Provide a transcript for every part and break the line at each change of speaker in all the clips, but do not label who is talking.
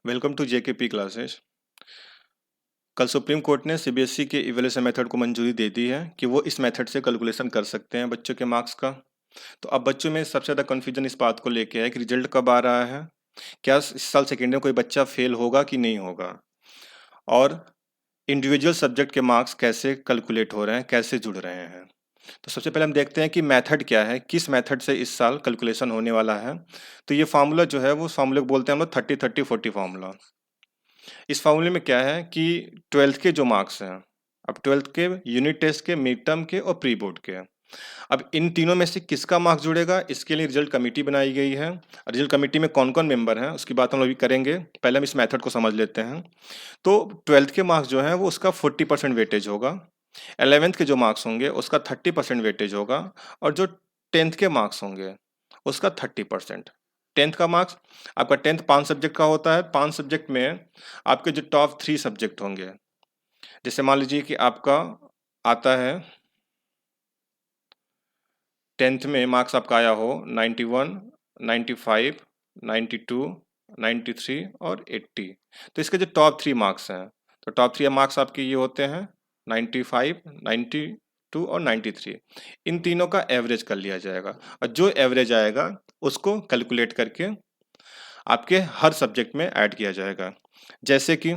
Welcome to JKP classes. कल supreme court ने CBSE के इवैल्यूएशन मेथड को मंजूरी दे दी है कि वो इस मेथड से कैलकुलेशन कर सकते हैं बच्चों के मार्क्स का। तो अब बच्चों में सबसे ज़्यादा कन्फ्यूजन इस बात को लेके है कि रिजल्ट कब आ रहा है, क्या इस साल सेकेंड में कोई बच्चा फेल होगा कि नहीं होगा, और इंडिविजुअल सब्जेक्ट के मार्क्स कैसे कैलकुलेट हो रहे हैं, कैसे जुड़ रहे हैं। तो सबसे पहले हम देखते हैं कि मेथड क्या है, किस मेथड से इस साल कैलकुलेशन होने वाला है। तो ये फार्मूला जो है वो फार्मूले को बोलते हैं हम लोग 30-30-40 फार्मूला। इस फॉर्मूले में क्या है कि 12th के जो मार्क्स हैं, अब 12th के यूनिट टेस्ट के, मिड टर्म के और प्री बोर्ड के, अब इन तीनों में से किसका मार्क्स जुड़ेगा, इसके लिए रिजल्ट कमेटी बनाई गई है। रिजल्ट कमेटी में कौन कौन मेंबर हैं उसकी बात हम अभी करेंगे, पहले हम इस मेथड को समझ लेते हैं। तो 12th के मार्क्स जो हैं वो उसका 40% वेटेज होगा, 11th के जो मार्क्स होंगे उसका 30% वेटेज होगा, और जो 10th के मार्क्स होंगे उसका 30%। 10th का मार्क्स, आपका 10th 5 सब्जेक्ट का होता है, 5 सब्जेक्ट में आपके जो टॉप 3 सब्जेक्ट होंगे, जैसे मान लीजिए कि आपका आता है 10th में मार्क्स आपका आया हो 91, 95, 92, 93 और 80। तो इसके जो टॉप 3 मार्क्स हैं, तो टॉप 3 मार्क्स आपके ये होते हैं 95, 92 और 93। इन तीनों का एवरेज कर लिया जाएगा, और जो एवरेज आएगा उसको कैलकुलेट करके आपके हर सब्जेक्ट में ऐड किया जाएगा। जैसे कि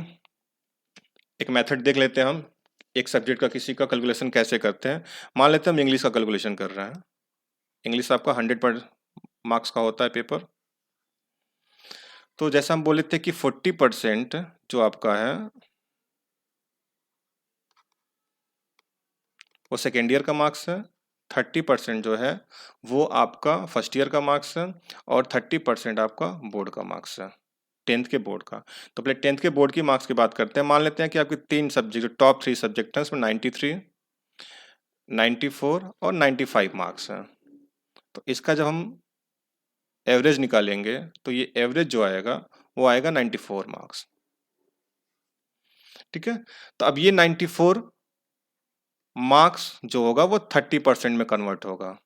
एक मेथड देख लेते हैं हम, एक सब्जेक्ट का किसी का कैलकुलेशन कैसे करते हैं। मान लेते हैं हम इंग्लिश का कैलकुलेशन कर रहे हैं। इंग्लिश आपका 100 पर मार्क्स का होता है पेपर। तो जैसा हम बोले थे कि 40% जो आपका है वो सेकेंड ईयर का मार्क्स है, 30% जो है वो आपका फर्स्ट ईयर का मार्क्स है, और 30% आपका बोर्ड का मार्क्स है, 10th के बोर्ड का। तो पहले 10th के बोर्ड की मार्क्स की बात करते हैं। मान लेते हैं कि आपके 3 सब्जेक्ट, जो टॉप 3 सब्जेक्ट हैं उसमें 93, 94 और 95 मार्क्स हैं। तो इसका जब हम एवरेज निकालेंगे तो ये एवरेज जो आएगा वो आएगा 94 मार्क्स। ठीक है, तो अब ये 94 मार्क्स जो होगा वो 30% में कन्वर्ट होगा।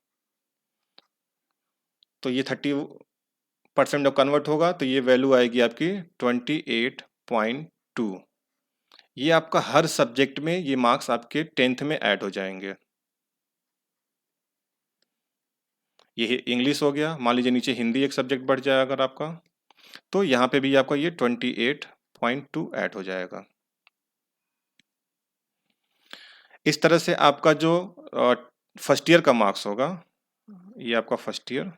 तो ये 30% जब कन्वर्ट होगा तो ये वैल्यू आएगी आपकी 28.2। ये आपका हर सब्जेक्ट में ये मार्क्स आपके 10th में ऐड हो जाएंगे। ये इंग्लिश हो गया, मान लीजिए नीचे हिंदी एक सब्जेक्ट बढ़ जाए अगर आपका, तो यहाँ पे भी आपका ये 28.2 ऐड हो जाएगा। इस तरह से आपका जो फर्स्ट ईयर का मार्क्स होगा, ये आपका फर्स्ट ईयर,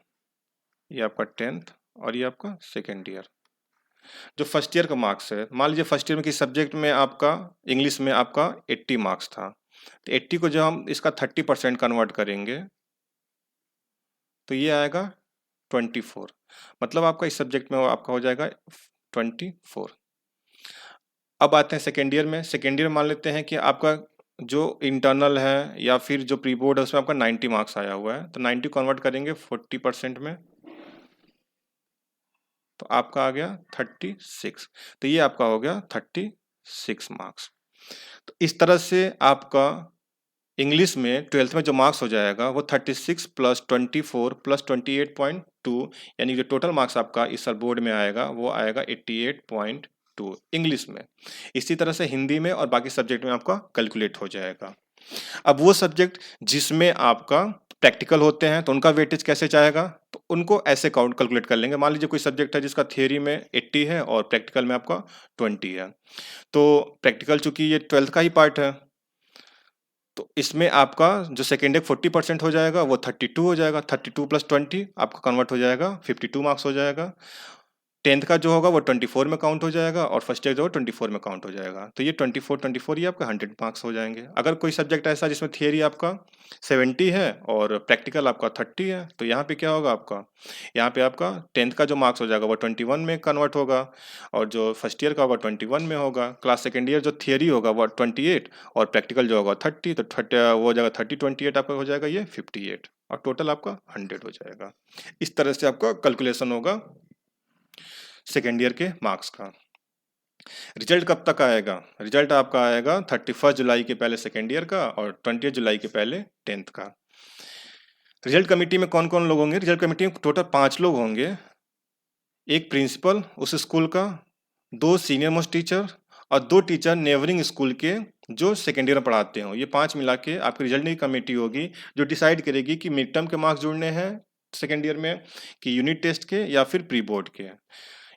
ये आपका 10th और ये आपका सेकेंड ईयर। जो फर्स्ट ईयर का मार्क्स है, मान लीजिए फर्स्ट ईयर में किस सब्जेक्ट में आपका, इंग्लिश में आपका 80 मार्क्स था, तो 80 को जब हम इसका 30% कन्वर्ट करेंगे तो ये आएगा 24। मतलब आपका इस सब्जेक्ट में आपका हो जाएगा 24। अब आते हैं सेकेंड ईयर में। सेकेंड ईयर मान लेते हैं कि आपका जो इंटरनल है या फिर जो प्री बोर्ड है उसमें आपका 90 मार्क्स आया हुआ है, तो 90 कन्वर्ट करेंगे 40% में, तो आपका आ गया 36। तो ये आपका हो गया 36 मार्क्स। तो इस तरह से आपका इंग्लिश में 12th में जो मार्क्स हो जाएगा वो 36 प्लस 24 प्लस 28.2, यानी जो टोटल मार्क्स आपका इस साल बोर्ड में आएगा वो आएगा 88.2 इंग्लिश में। इसी तरह से हिंदी में और बाकी सब्जेक्ट में आपका कैलकुलेट हो जाएगा। अब वो सब्जेक्ट जिसमें आपका प्रैक्टिकल होते हैं तो उनका वेटेज कैसे जाएगा, तो उनको ऐसे काउंट कैलकुलेट कर लेंगे। मान लीजिए कोई सब्जेक्ट है जिसका थियरी में 80 है और प्रैक्टिकल में आपका 20 है, तो प्रैक्टिकल चूंकि ये 12th का ही पार्ट है, तो इसमें आपका जो सेकेंड एक 40% हो जाएगा वो 32 हो जाएगा, 32 प्लस 20 आपका कन्वर्ट हो जाएगा 52 मार्क्स हो जाएगा। 10th का जो होगा वो 24 में काउंट हो जाएगा, और फर्स्ट ईयर जो है 24 में काउंट हो जाएगा। तो ये 24 ये आपका 100 मार्क्स हो जाएंगे। अगर कोई सब्जेक्ट ऐसा जिसमें थियरी आपका 70 है और प्रैक्टिकल आपका 30 है, तो यहाँ पे क्या होगा आपका, यहाँ पे आपका 10th का जो मार्क्स हो जाएगा वो 21 में कन्वर्ट होगा, और जो फर्स्ट ईयर का होगा 21 में होगा। क्लास सेकेंड ईयर जो थियरी होगा वो 28 और प्रैक्टिकल जो होगा 30, तो 30 वो हो जाएगा 30, 28 आपका हो जाएगा ये 58, और टोटल आपका 100 हो जाएगा। इस तरह से आपका कैलकुलेशन होगा सेकेंड ईयर के मार्क्स का। रिजल्ट कब तक आएगा, रिजल्ट आपका आएगा 31 जुलाई के पहले सेकेंड ईयर का और 20 जुलाई के पहले 10th का। रिजल्ट कमेटी में कौन कौन लोग होंगे, रिजल्ट कमेटी में टोटल 5 लोग होंगे। एक प्रिंसिपल उस स्कूल का, 2 सीनियर मोस्ट टीचर और 2 टीचर नेबरिंग स्कूल के जो सेकेंड ईयर में पढ़ाते हो। ये 5 मिला के आपकी रिजल्टिंग कमेटी होगी जो डिसाइड करेगी कि मिड टर्म के मार्क्स जुड़ने हैं सेकेंड ईयर में, कि यूनिट टेस्ट के या फिर प्री बोर्ड के,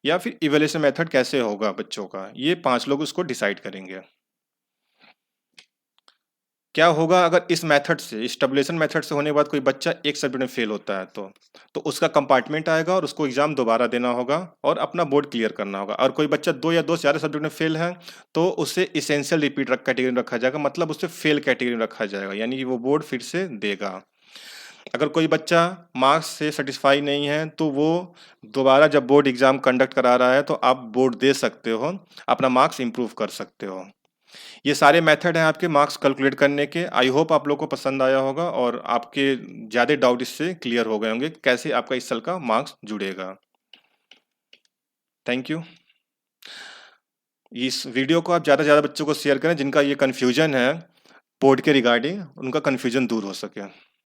या फिर इवैल्यूएशन मेथड कैसे होगा बच्चों का। ये 5 लोग उसको डिसाइड करेंगे। क्या होगा अगर इस मेथड से, इस टैबुलेशन मेथड से होने के बाद कोई बच्चा एक सब्जेक्ट में फेल होता है तो उसका कंपार्टमेंट आएगा और उसको एग्जाम दोबारा देना होगा और अपना बोर्ड क्लियर करना होगा। और कोई बच्चा 2 या 2 से ज़्यादा सब्जेक्ट में फेल है तो उसे इसेंशियल रिपीट कैटेगरी में रखा जाएगा, मतलब उसे फेल कैटेगरी में रखा जाएगा, यानी कि वो बोर्ड फिर से देगा। अगर कोई बच्चा मार्क्स से सेटिस्फाई नहीं है तो वो दोबारा जब बोर्ड एग्जाम कंडक्ट करा रहा है तो आप बोर्ड दे सकते हो, अपना मार्क्स इम्प्रूव कर सकते हो। ये सारे मेथड हैं आपके मार्क्स कैलकुलेट करने के। आई होप आप लोगों को पसंद आया होगा और आपके ज़्यादा डाउट इससे क्लियर हो गए होंगे कैसे आपका इस साल का मार्क्स जुड़ेगा। Thank you. इस वीडियो को आप ज़्यादा से ज़्यादा बच्चों को शेयर करें जिनका ये कन्फ्यूजन है बोर्ड के रिगार्डिंग, उनका कन्फ्यूजन दूर हो सके।